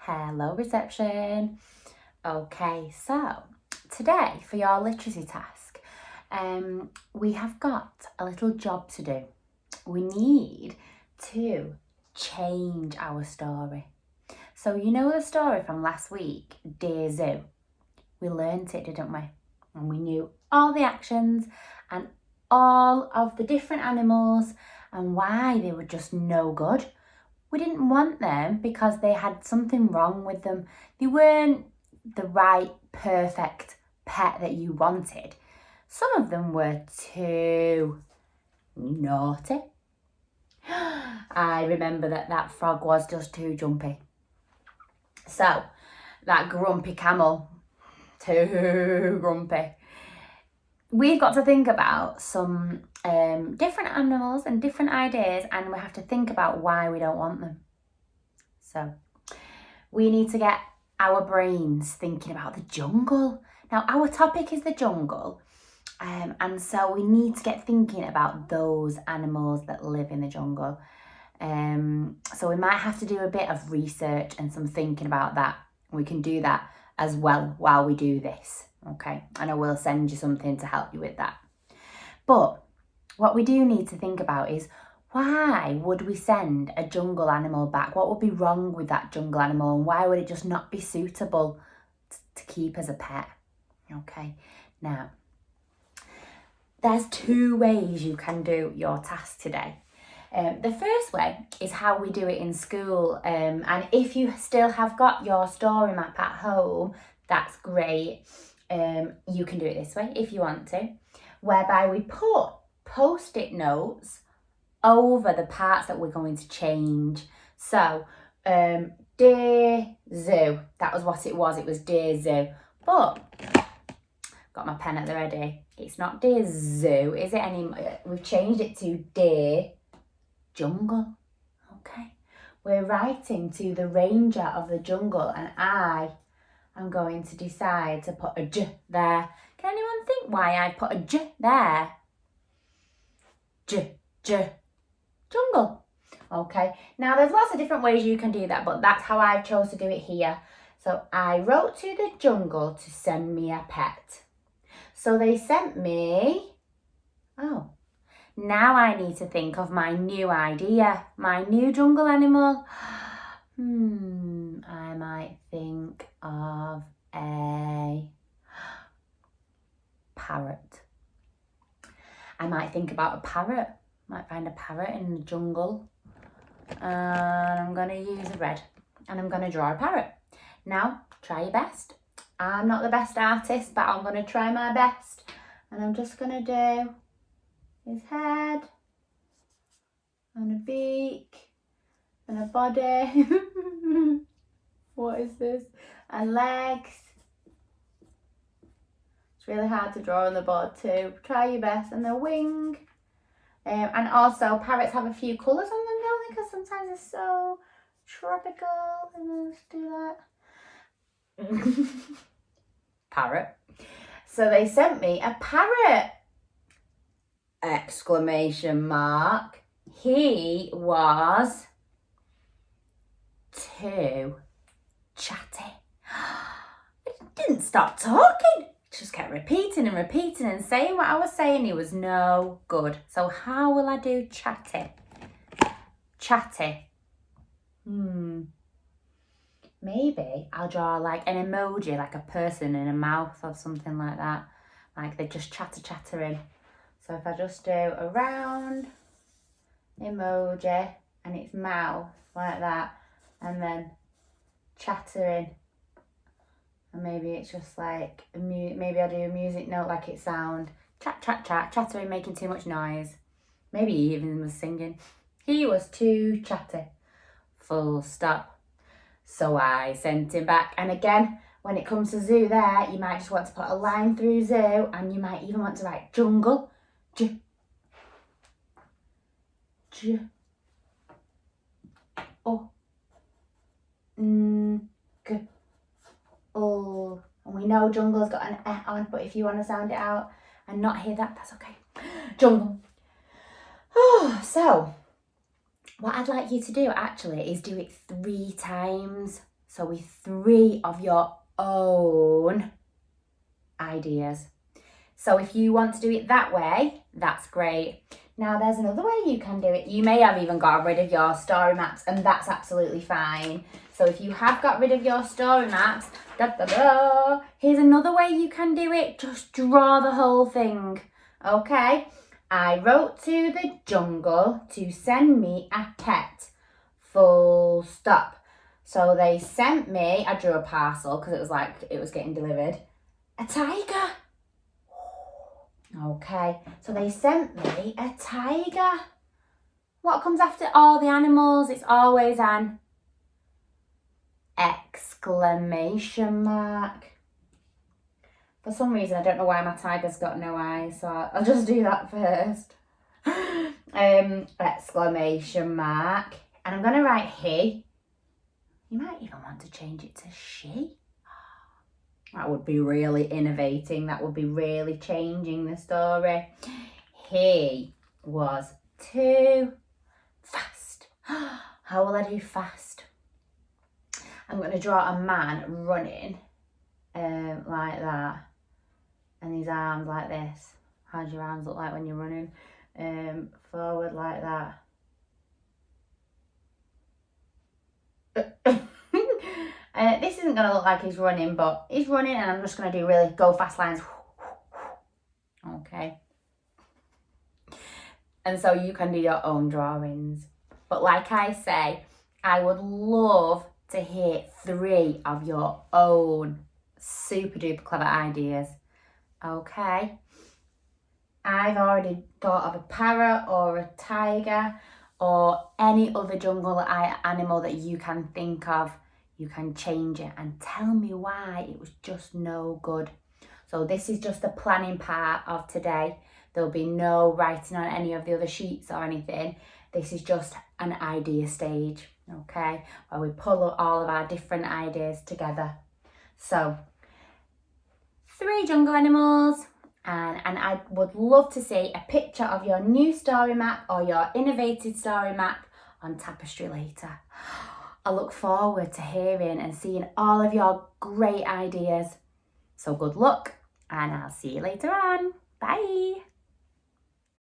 Hello, reception. Okay, so today for your literacy task, we have got a little job to do. We need to change our story. So you know the story from last week, Dear Zoo? We learnt it, didn't we? And we knew all the actions and all of the different animals and why they were just no good. We didn't want them because they had something wrong with them. They weren't the right, perfect pet that you wanted. Some of them were too naughty. I remember that frog was just too jumpy. So, that grumpy camel, too grumpy. We've got to think about some different animals and different ideas, and we have to think about why we don't want them. So we need to get our brains thinking about the jungle. Now, our topic is the jungle, and so we need to get thinking about those animals that live in the jungle. So we might have to do a bit of research and some thinking about that. We can do that as well while we do this, okay? And I will send you something to help you with that. But what we do need to think about is, why would we send a jungle animal back? What would be wrong with that jungle animal, and why would it just not be suitable to keep as a pet? Okay, now, there's two ways you can do your task today. The first way is how we do it in school, and if you still have got your story map at home, that's great. You can do it this way if you want to, whereby we put post-it notes over the parts that we're going to change. So, Dear Zoo, that was what it was Dear Zoo. But, got my pen at the ready. It's not Dear Zoo, is it anymore? We've changed it to Dear Jungle, okay? We're writing to the ranger of the jungle, and I am going to decide to put a J there. Can anyone think why I put a J there? J, jungle. Okay, now there's lots of different ways you can do that, but that's how I've chose to do it here. So I wrote to the jungle to send me a pet. So they sent me, now I need to think of my new idea, my new jungle animal. I might think of a parrot. I might think about a parrot. Might find a parrot in the jungle. And I'm going to use a red. And I'm going to draw a parrot. Now, try your best. I'm not the best artist, but I'm going to try my best. And I'm just going to do his head, and a beak, and a body. What is this? And legs. It's really hard to draw on the board too. Try your best. And the wing. And also, parrots have a few colours on them, don't they? Because sometimes they're so tropical. And let's do that. Parrot. So they sent me a parrot! Exclamation mark. He was too chatty. He didn't stop talking. Just kept repeating and saying what I was saying. He was no good. So how will I do chatty? Chatty. Maybe I'll draw like an emoji, like a person in a mouth or something like that. Like they're just chattering. So if I just do a round emoji and its mouth like that, and then chattering. And maybe it's just like, maybe I'll do a music note like it sound. Chat, chattering, making too much noise. Maybe he even was singing. He was too chatty. Full stop. So I sent him back. And again, when it comes to zoo there, you might just want to put a line through zoo, and you might even want to write jungle. J. O. G. Oh, and we know jungle's got an E on, but if you want to sound it out and not hear that, that's okay. Jungle. Oh, so what I'd like you to do actually is do it 3 times. So with 3 of your own ideas. So if you want to do it that way, that's great. Now there's another way you can do it. You may have even got rid of your story maps, and that's absolutely fine. So if you have got rid of your story maps, here's another way you can do it. Just draw the whole thing, okay? I wrote to the jungle to send me a pet, full stop. So they sent me, I drew a parcel because it was like it was getting delivered, a tiger. Okay, so they sent me a tiger. What comes after all the animals? It's always an exclamation mark. For some reason, I don't know why my tiger's got no eyes, so I'll just do that first. Exclamation mark. And I'm going to write he. You might even want to change it to she. That would be really innovating. That would be really changing the story. He was too fast. How will I do fast? I'm going to draw a man running like that. And his arms like this. How do your arms look like when you're running? Forward like that. This isn't going to look like he's running, but he's running, and I'm just going to do really go fast lines. Okay. And so you can do your own drawings. But like I say, I would love to hear 3 of your own super duper clever ideas. Okay. I've already thought of a parrot or a tiger or any other jungle animal that you can think of. You can change it and tell me why it was just no good. So this is just the planning part of today. There'll be no writing on any of the other sheets or anything. This is just an idea stage, okay? Where we pull all of our different ideas together. So 3 jungle animals, and I would love to see a picture of your new story map or your innovated story map on Tapestry later. I look forward to hearing and seeing all of your great ideas. So good luck, and I'll see you later on. Bye.